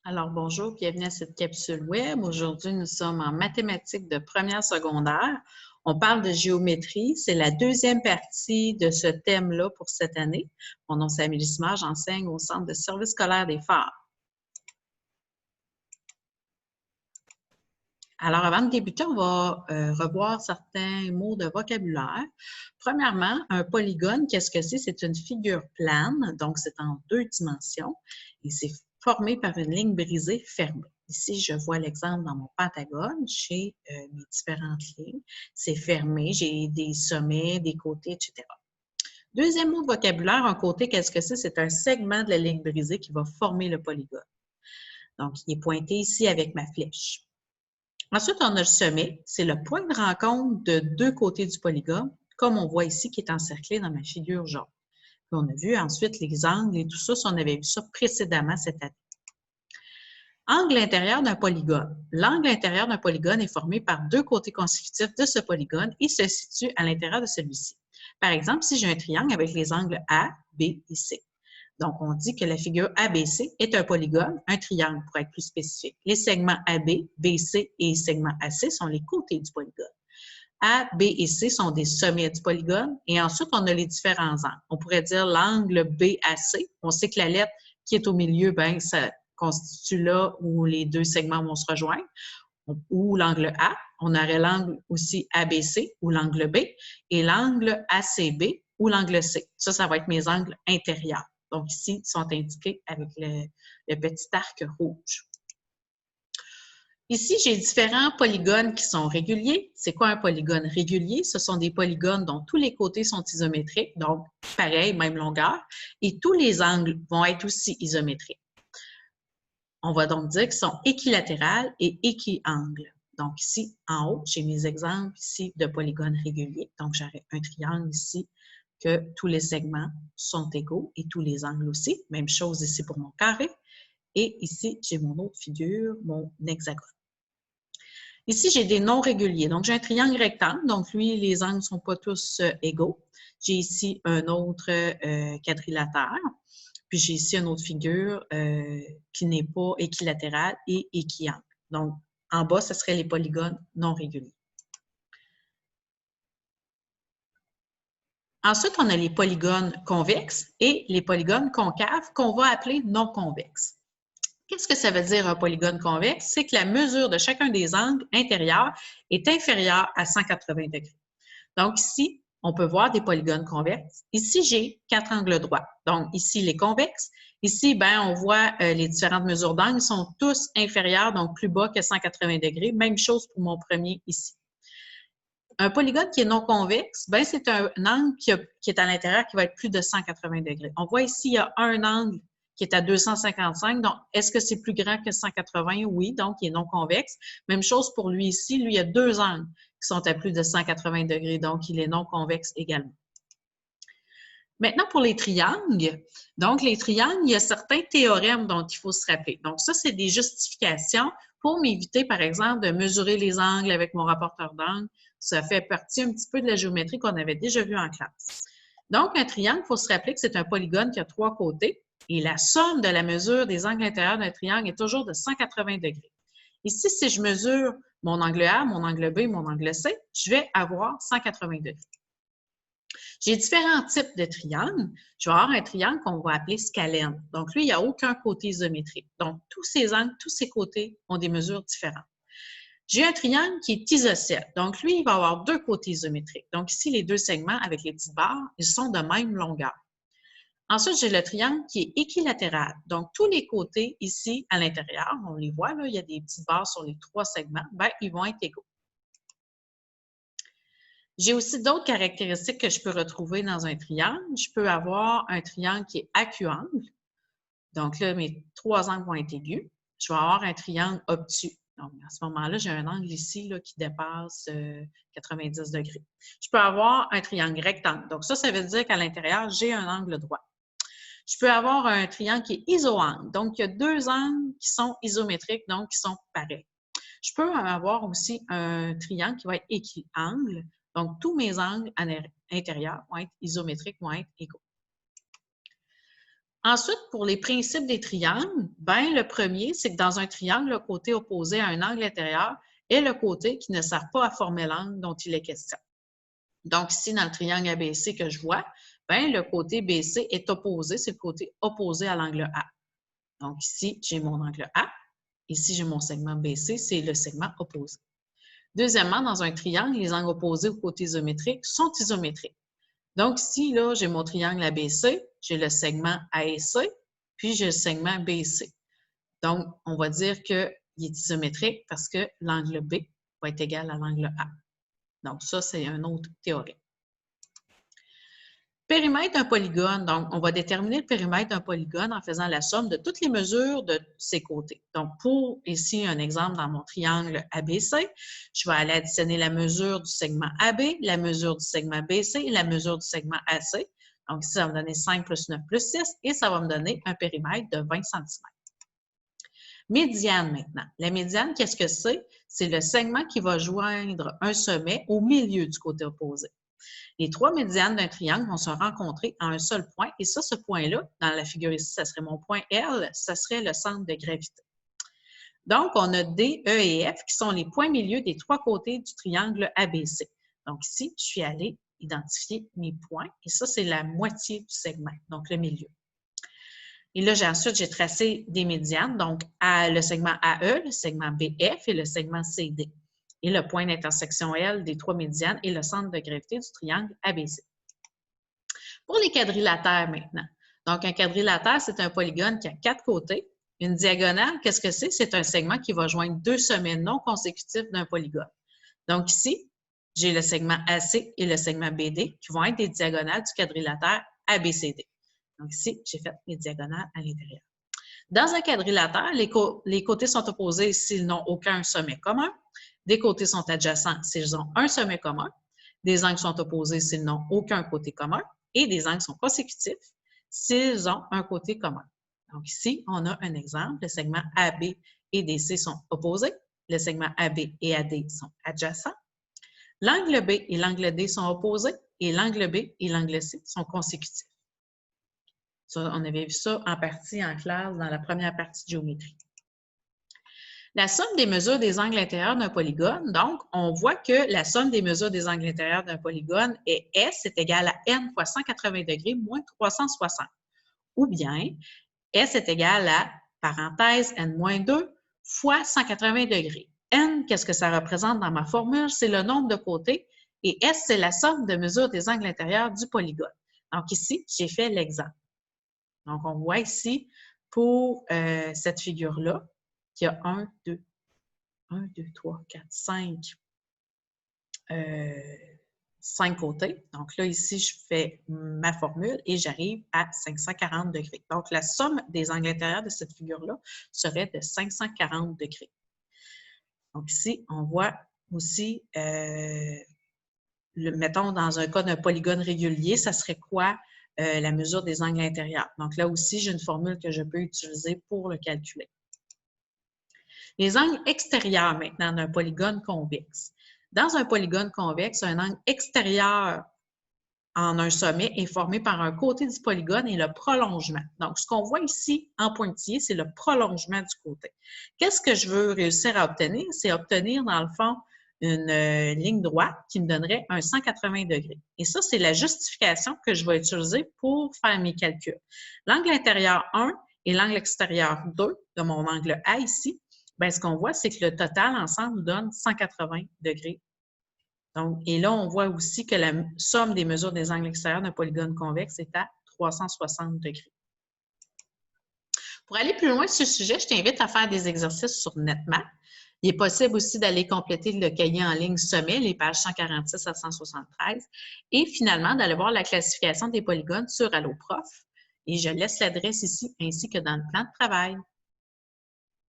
Alors, bonjour, bienvenue à cette capsule web. Aujourd'hui, nous sommes en mathématiques de première secondaire. On parle de géométrie. C'est la deuxième partie de ce thème-là pour cette année. Mon nom, c'est Amélie Simard, j'enseigne au Centre de service scolaire des Phares. Alors, avant de débuter, on va revoir certains mots de vocabulaire. Premièrement, un polygone, qu'est-ce que c'est? C'est une figure plane, donc c'est en 2 dimensions et c'est formé par une ligne brisée fermée. Ici, je vois l'exemple dans mon pentagone, j'ai mes différentes lignes. C'est fermé, j'ai des sommets, des côtés, etc. Deuxième mot de vocabulaire, un côté, qu'est-ce que c'est? C'est un segment de la ligne brisée qui va former le polygone. Donc, il est pointé ici avec ma flèche. Ensuite, on a le sommet. C'est le point de rencontre de 2 côtés du polygone, comme on voit ici qui est encerclé dans ma figure jaune. Puis on a vu ensuite les angles et tout ça, si on avait vu ça précédemment cette année. Angle intérieur d'un polygone. L'angle intérieur d'un polygone est formé par 2 côtés consécutifs de ce polygone et se situe à l'intérieur de celui-ci. Par exemple, si j'ai un triangle avec les angles A, B et C. Donc, on dit que la figure ABC est un polygone, un triangle pour être plus spécifique. Les segments AB, BC et segments AC sont les côtés du polygone. A, B et C sont des sommets du polygone et ensuite, on a les différents angles. On pourrait dire l'angle BAC. On sait que la lettre qui est au milieu, ben, ça constitue là où les 2 segments vont se rejoindre. Ou l'angle A, on aurait l'angle aussi ABC ou l'angle B et l'angle ACB ou l'angle C. Ça va être mes angles intérieurs. Donc, ici, ils sont indiqués avec le petit arc rouge. Ici, j'ai différents polygones qui sont réguliers. C'est quoi un polygone régulier? Ce sont des polygones dont tous les côtés sont isométriques, donc pareil, même longueur, et tous les angles vont être aussi isométriques. On va donc dire qu'ils sont équilatérales et équiangles. Donc ici, en haut, j'ai mes exemples ici de polygones réguliers. Donc, j'aurai un triangle ici que tous les segments sont égaux et tous les angles aussi. Même chose ici pour mon carré. Et ici, j'ai mon autre figure, mon hexagone. Ici, j'ai des non réguliers. Donc, j'ai un triangle rectangle. Donc, lui, les angles ne sont pas tous égaux. J'ai ici un autre quadrilatère. Puis, j'ai ici une autre figure qui n'est pas équilatérale et équiangle. Donc, en bas, ce serait les polygones non réguliers. Ensuite, on a les polygones convexes et les polygones concaves qu'on va appeler non convexes. Qu'est-ce que ça veut dire un polygone convexe? C'est que la mesure de chacun des angles intérieurs est inférieure à 180 degrés. Donc ici, on peut voir des polygones convexes. Ici, j'ai 4 angles droits. Donc ici, les convexes. Ici, ben, on voit les différentes mesures d'angles sont tous inférieurs, donc plus bas que 180 degrés. Même chose pour mon premier ici. Un polygone qui est non convexe, ben, c'est un angle qui est à l'intérieur qui va être plus de 180 degrés. On voit ici, il y a un angle qui est à 255. Donc, est-ce que c'est plus grand que 180? Oui, donc il est non convexe. Même chose pour lui ici. Lui, il y a 2 angles qui sont à plus de 180 degrés, donc il est non convexe également. Maintenant, pour les triangles, donc les triangles, il y a certains théorèmes dont il faut se rappeler. Donc, ça, c'est des justifications pour m'éviter, par exemple, de mesurer les angles avec mon rapporteur d'angle. Ça fait partie un petit peu de la géométrie qu'on avait déjà vue en classe. Donc, un triangle, il faut se rappeler que c'est un polygone qui a 3 côtés et la somme de la mesure des angles intérieurs d'un triangle est toujours de 180 degrés. Ici, si je mesure mon angle A, mon angle B, mon angle C, je vais avoir 180 degrés. J'ai différents types de triangles. Je vais avoir un triangle qu'on va appeler scalène. Donc, lui, il n'y a aucun côté isométrique. Donc, tous ces angles, tous ces côtés ont des mesures différentes. J'ai un triangle qui est isocèle. Donc, lui, il va avoir 2 côtés isométriques. Donc, ici, les 2 segments avec les petites barres, ils sont de même longueur. Ensuite, j'ai le triangle qui est équilatéral. Donc, tous les côtés ici à l'intérieur, on les voit, là, il y a des petites barres sur les 3 segments, bien, ils vont être égaux. J'ai aussi d'autres caractéristiques que je peux retrouver dans un triangle. Je peux avoir un triangle qui est acuangle. Donc là, mes 3 angles vont être aigus. Je vais avoir un triangle obtus. Donc, à ce moment-là, j'ai un angle ici là, qui dépasse 90 degrés. Je peux avoir un triangle rectangle. Donc, ça veut dire qu'à l'intérieur, j'ai un angle droit. Je peux avoir un triangle qui est isoangle. Donc, il y a 2 angles qui sont isométriques, donc qui sont pareils. Je peux avoir aussi un triangle qui va être équiangle. Donc, tous mes angles intérieurs vont être isométriques, vont être égaux. Ensuite, pour les principes des triangles, ben, le premier, c'est que dans un triangle, le côté opposé à un angle intérieur est le côté qui ne sert pas à former l'angle dont il est question. Donc, ici, dans le triangle ABC que je vois, ben, le côté BC est opposé, c'est le côté opposé à l'angle A. Donc, ici, j'ai mon angle A. Ici, j'ai mon segment BC, c'est le segment opposé. Deuxièmement, dans un triangle, les angles opposés aux côtés isométriques sont isométriques. Donc, ici, là, j'ai mon triangle ABC, j'ai le segment AEC, puis j'ai le segment BC. Donc, on va dire qu'il est isométrique parce que l'angle B va être égal à l'angle A. Donc, ça, c'est un autre théorème. Périmètre d'un polygone. Donc, on va déterminer le périmètre d'un polygone en faisant la somme de toutes les mesures de ses côtés. Donc, pour ici un exemple dans mon triangle ABC, je vais aller additionner la mesure du segment AB, la mesure du segment BC et la mesure du segment AC. Donc, ici, ça va me donner 5 plus 9 plus 6 et ça va me donner un périmètre de 20 cm. Médiane maintenant. La médiane, qu'est-ce que c'est? C'est le segment qui va joindre un sommet au milieu du côté opposé. Les trois médianes d'un triangle vont se rencontrer à un seul point. Et ça, ce point-là, dans la figure ici, ça serait mon point L, ça serait le centre de gravité. Donc, on a D, E et F qui sont les points milieux des trois côtés du triangle ABC. Donc ici, je suis allée identifier mes points. Et ça, c'est la moitié du segment, donc le milieu. Et là, ensuite, j'ai tracé des médianes, donc le segment AE, le segment BF et le segment CD. Et le point d'intersection L des trois médianes est le centre de gravité du triangle ABC. Pour les quadrilatères maintenant. Donc, un quadrilatère, c'est un polygone qui a 4 côtés. Une diagonale, qu'est-ce que c'est? C'est un segment qui va joindre 2 sommets non consécutifs d'un polygone. Donc ici, j'ai le segment AC et le segment BD qui vont être des diagonales du quadrilatère ABCD. Donc ici, j'ai fait mes diagonales à l'intérieur. Dans un quadrilatère, les côtés sont opposés s'ils n'ont aucun sommet commun. Des côtés sont adjacents s'ils ont un sommet commun. Des angles sont opposés s'ils n'ont aucun côté commun. Et des angles sont consécutifs s'ils ont un côté commun. Donc ici, on a un exemple. Le segment AB et DC sont opposés. Le segment AB et AD sont adjacents. L'angle B et l'angle D sont opposés. Et l'angle B et l'angle C sont consécutifs. Ça, on avait vu ça en partie en classe dans la première partie de géométrie. La somme des mesures des angles intérieurs d'un polygone, donc, on voit que la somme des mesures des angles intérieurs d'un polygone est S est égal à N fois 180 degrés moins 360. Ou bien, S est égal à, parenthèse, N moins 2 fois 180 degrés. N, qu'est-ce que ça représente dans ma formule? C'est le nombre de côtés. Et S, c'est la somme de mesures des angles intérieurs du polygone. Donc ici, j'ai fait l'exemple. Donc, on voit ici, pour cette figure-là, qu'il y a 1, 2, 3, 4, 5 côtés. Donc là, ici, je fais ma formule et j'arrive à 540 degrés. Donc, la somme des angles intérieurs de cette figure-là serait de 540 degrés. Donc ici, on voit aussi, mettons, dans un cas d'un polygone régulier, ça serait quoi? La mesure des angles intérieurs. Donc là aussi, j'ai une formule que je peux utiliser pour le calculer. Les angles extérieurs maintenant d'un polygone convexe. Dans un polygone convexe, un angle extérieur en un sommet est formé par un côté du polygone et le prolongement. Donc, ce qu'on voit ici en pointillé, c'est le prolongement du côté. Qu'est-ce que je veux réussir à obtenir? C'est obtenir, dans le fond, une ligne droite qui me donnerait un 180 degrés. Et ça, c'est la justification que je vais utiliser pour faire mes calculs. L'angle intérieur 1 et l'angle extérieur 2 de mon angle A ici, bien, ce qu'on voit, c'est que le total ensemble nous donne 180 degrés. Donc, et là, on voit aussi que la somme des mesures des angles extérieurs d'un polygone convexe est à 360 degrés. Pour aller plus loin sur ce sujet, je t'invite à faire des exercices sur NetMap. Il est possible aussi d'aller compléter le cahier en ligne Sommet, les pages 146 à 173, et finalement d'aller voir la classification des polygones sur AlloProf. Et je laisse l'adresse ici ainsi que dans le plan de travail.